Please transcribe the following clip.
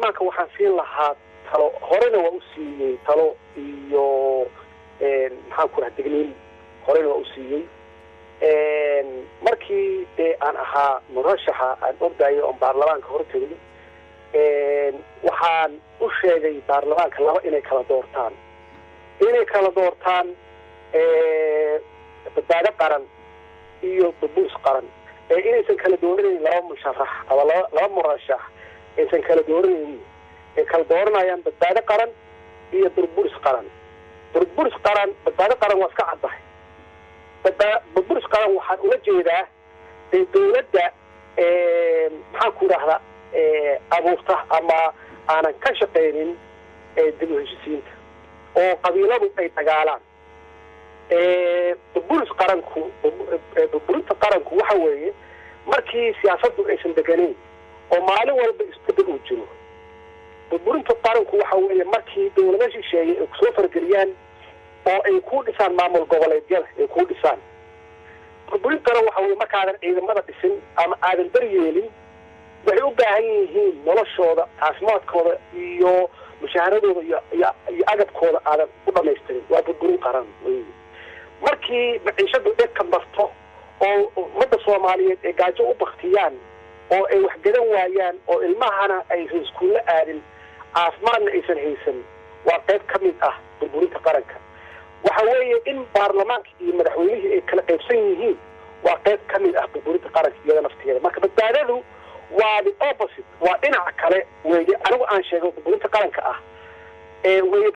marka waxaan siin lahaa talo horena waa u siiyay talo iyo maxaan ku rahaa digniin horena waa u siiyay markii aan ahaa murashaxa aan ordayo oo baarlamaanka hor tagay waxaan u sheegay baarlamaanka laba inay kala doortaan badbaado qaran iyo burbus qaran inaysan kala dooranaynin laba musharax ama laba murashax aysan kala dooranaynin kala dooranayaan badbaado qaran iyo burbus qaran badbaado qaran waa iska caddahay burbus qaran waxaan ula jeedaa dawladda maxaan ku idhaahdaa abuurta ama aanan ka shaqaynin dib u heshisiinta oo qabiiladu ay dagaalaan burburinta qaranku waxa weeye markii siyaasaddu aysan deganayn oo maalin walba isbedel uu jiro. burburinta qaranku waxa weeye markii dawlado shisheeye ay kusoo fargeliyaan oo ay ku dhisaan maamul goboleedyada ay ku dhisaan. burburintana waxa weeye markaadan ciidamada dhisin ama aadan daryeelin waxay u baahan yihiin noloshooda caafimaadkooda iyo mushaaharadooda iyo agabkooda aadan u dhamaystirin waa burburin qaran weeye. markii maciishadu dadka marto oo ummadda Soomaaliyeed ay gaajo u baktiyaan oo ay wax gadan waayaan oo ilmahana aysan iskuulla aadin caafimaadna aysan haysan waa qayb ka mid ah burburinta qaranka. waxa weeye in baarlamaanka iyo madaxweynihii ay kala qaybsan yihiin waa qayb ka mid ah burburinta qaranka iyada nafteeda. marka badbaadadu waa the opposite waa dhinaca kale weeye anigu aan sheego burburinta qaranka ah weeye